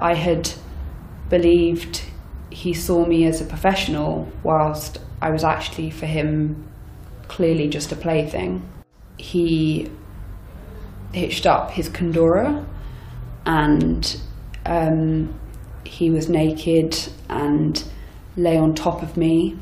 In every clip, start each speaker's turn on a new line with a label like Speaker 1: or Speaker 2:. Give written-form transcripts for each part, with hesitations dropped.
Speaker 1: I had believed he saw me as a professional whilst I was actually for him clearly just a plaything. He hitched up his kandura and he was naked and lay on top of me.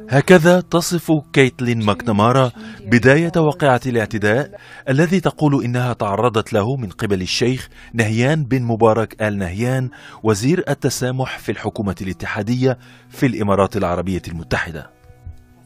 Speaker 2: هكذا تصف كيتلين ماكنامارا بداية واقعة الاعتداء الذي تقول إنها تعرضت له من قبل الشيخ نهيان بن مبارك آل نهيان وزير التسامح في الحكومة الاتحادية في الإمارات العربية المتحدة.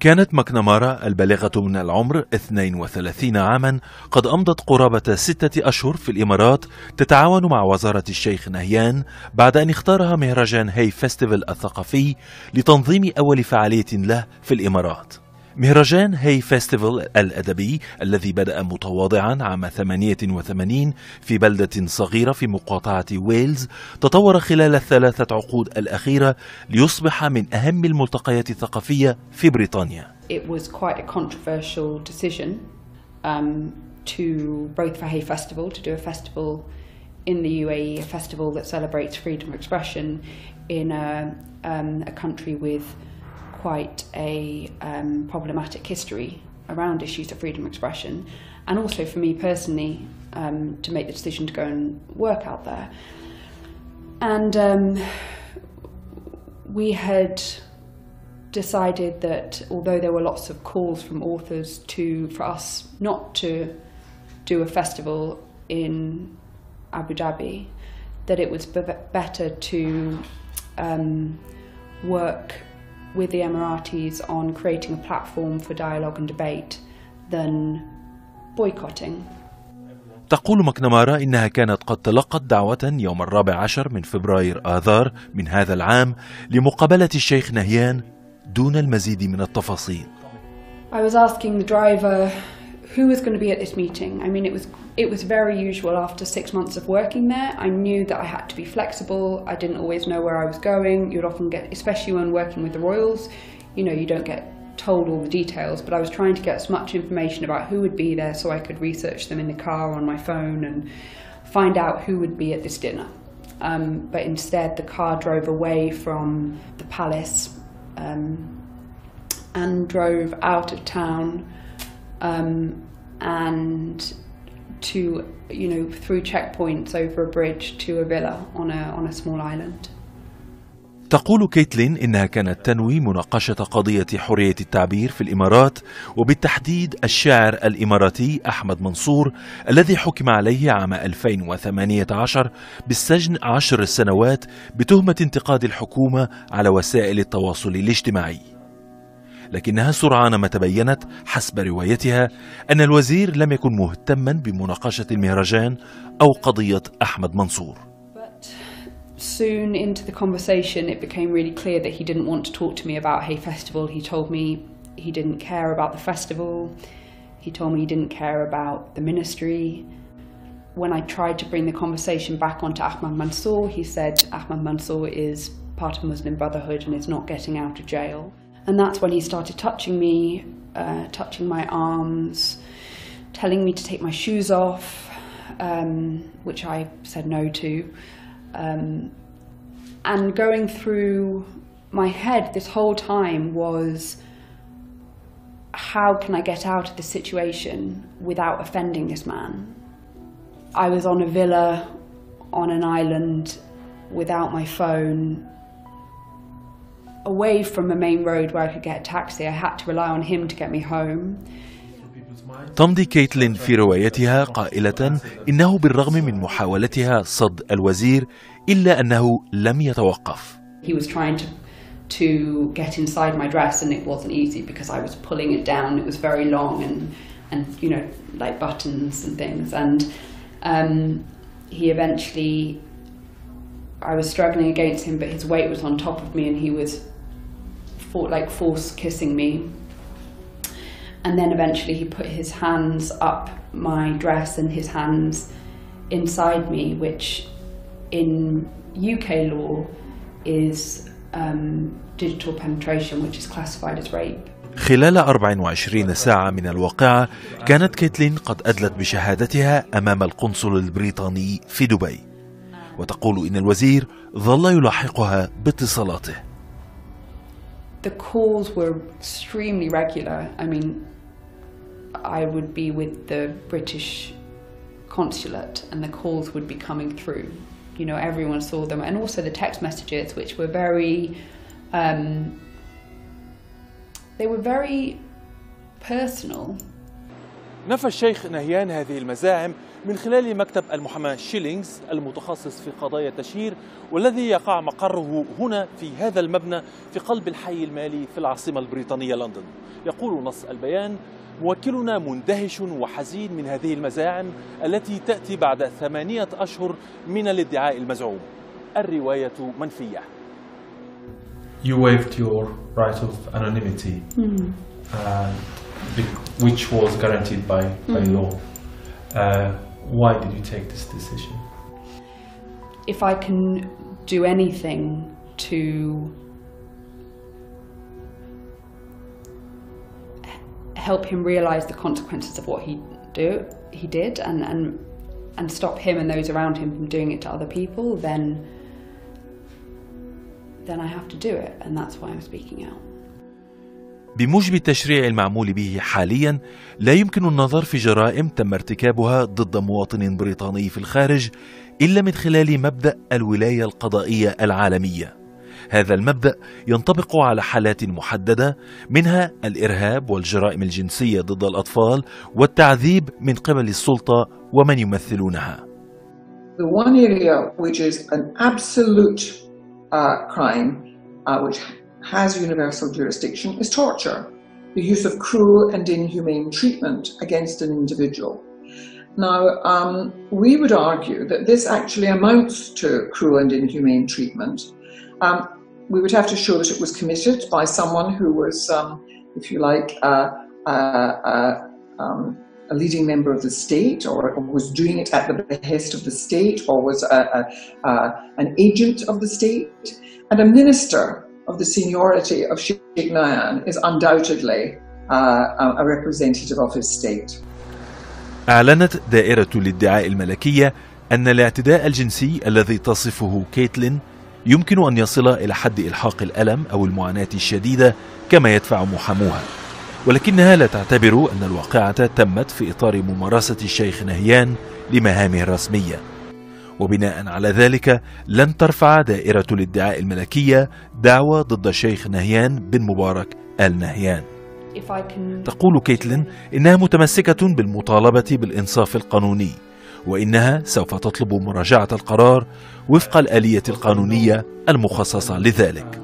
Speaker 2: كانت ماكنامارا البالغة من العمر 32 عاما قد أمضت قرابة 6 أشهر في الإمارات تتعاون مع وزارة الشيخ نهيان بعد أن اختارها مهرجان هاي فيستيفال الثقافي لتنظيم أول فعالية له في الإمارات. مهرجان هاي فيستيفال الأدبي الذي بدأ متواضعا عام 88 في بلدة صغيرة في مقاطعة ويلز تطور خلال ال3 عقود الأخيرة ليصبح من أهم الملتقيات الثقافية في بريطانيا.
Speaker 1: It was quite a controversial decision to both for Hay Festival to do a festival in the UAE, a festival that celebrates freedom of expression in a country with quite a problematic history around issues of freedom of expression, and also for me personally to make the decision to go and work out there. And we had decided that although there were lots of calls from authors for us not to do a festival in Abu Dhabi, that it was better to work with the Emiratis on creating a platform for dialogue and debate than boycotting.
Speaker 2: تقول ماكنامارا إنها كانت قد تلقت دعوة يوم 14 من فبراير آذار من هذا العام لمقابلة الشيخ نهيان دون المزيد من التفاصيل.
Speaker 1: I was asking the driver who was going to be at this meeting. I mean, it was very usual after 6 months of working there. I knew that I had to be flexible. I didn't always know where I was going. You'd often get, especially when working with the royals, you know, you don't get told all the details, but I was trying to get as much information about who would be there so I could research them in the car on my phone and find out who would be at this dinner. But instead the car drove away from the palace and drove out of town and to, you know, through checkpoints over a bridge to a villa on a small island.
Speaker 2: تقول كيتلين إنها كانت تنوي مناقشة قضية حرية التعبير في الإمارات وبالتحديد الشاعر الاماراتي أحمد منصور الذي حكم عليه عام 2018 بالسجن 10 سنوات بتهمة انتقاد الحكومة على وسائل التواصل الاجتماعي. لكنها سرعان ما تبينت حسب روايتها أن الوزير لم يكن مهتما بمناقشة المهرجان أو قضية أحمد منصور.
Speaker 1: Soon into the conversation it became really clear that he didn't want to talk to me about Hay Festival. He told me he didn't care about the festival. He told me he didn't care about the ministry. When I tried to bring the conversation back onto Ahmad Mansour, he said Ahmad Mansour is part of Muslim Brotherhood and is not getting out of jail. And that's when he started touching me, touching my arms, telling me to take my shoes off, which I said no to. And going through my head this whole time was, how can I get out of this situation without offending this man? I was on a villa on an island without my phone, away from a main road where I could get a taxi. I had to rely on him to get me home.
Speaker 2: تمضي كيتلين في روايتها قائلة إنه بالرغم من محاولتها صد الوزير إلا أنه لم يتوقف.
Speaker 1: He was trying to get inside my dress and it wasn't easy because I was pulling it down. It was very long and you know, like buttons and things. And he eventually, I was struggling against him, but his weight was on top of me and he was force kissing me. And then eventually he put his hands up my dress and his hands inside me, which in UK law is digital penetration, which is classified as rape.
Speaker 2: خلال 24 ساعة من الواقعة كانت كيتلين قد أدلت بشهادتها أمام القنصل البريطاني في دبي. وتقول إن الوزير ظل يلاحقها باتصالاته.
Speaker 1: The calls were extremely regular. I mean, I would be with the British consulate and the calls would be coming through. You know, everyone saw them, and also the text messages, which were they were very personal.
Speaker 2: نفى الشيخ نهيان هذه المزاعم من خلال مكتب المحاماة شيلينغز المتخصص في قضايا التشهير، والذي يقع مقره هنا في هذا المبنى في قلب الحي المالي في العاصمة البريطانية لندن. يقول نص البيان: موكلنا مندهش وحزين من هذه المزاعم التي تأتي بعد 8 أشهر من الادعاء المزعوم. الرواية منفية.
Speaker 3: You waived your right of anonymity, which was guaranteed by law. Why did you take this decision?
Speaker 1: If I can do anything to help him realise the consequences of what he did and stop him and those around him from doing it to other people, then I have to do it, and that's why I'm speaking out.
Speaker 2: بموجب التشريع المعمول به حاليا لا يمكن النظر في جرائم تم ارتكابها ضد مواطن بريطاني في الخارج إلا من خلال مبدأ الولاية القضائية العالمية. هذا المبدأ ينطبق على حالات محددة، منها الإرهاب والجرائم الجنسية ضد الأطفال والتعذيب من قبل السلطة ومن يمثلونها.
Speaker 4: The one area which is an absolute crime which has universal jurisdiction is torture, the use of cruel and inhumane treatment against an individual. Now, we would argue that this actually amounts to cruel and inhumane treatment. We would have to show that it was committed by someone who was, if you like, a leading member of the state, or was doing it at the behest of the state, or was an agent of the state. And a minister of the seniority of Sheikh Nahyan is undoubtedly a representative of his state.
Speaker 2: أعلنت دائرة الادعاء الملكية أن الاعتداء الجنسي الذي تصفه كيتلين يمكن أن يصل إلى حد إلحاق الألم أو المعاناة الشديدة كما يدفع محاموها، ولكنها لا تعتبر أن الواقعة تمت في إطار ممارسة الشيخ نهيان لمهامه الرسمية، وبناء على ذلك لن ترفع دائرة الادعاء الملكية دعوى ضد الشيخ نهيان بن مبارك آل نهيان. تقول كيتلين إنها متمسكة بالمطالبة بالإنصاف القانوني، وإنها سوف تطلب مراجعة القرار وفق الآلية القانونية المخصصة لذلك.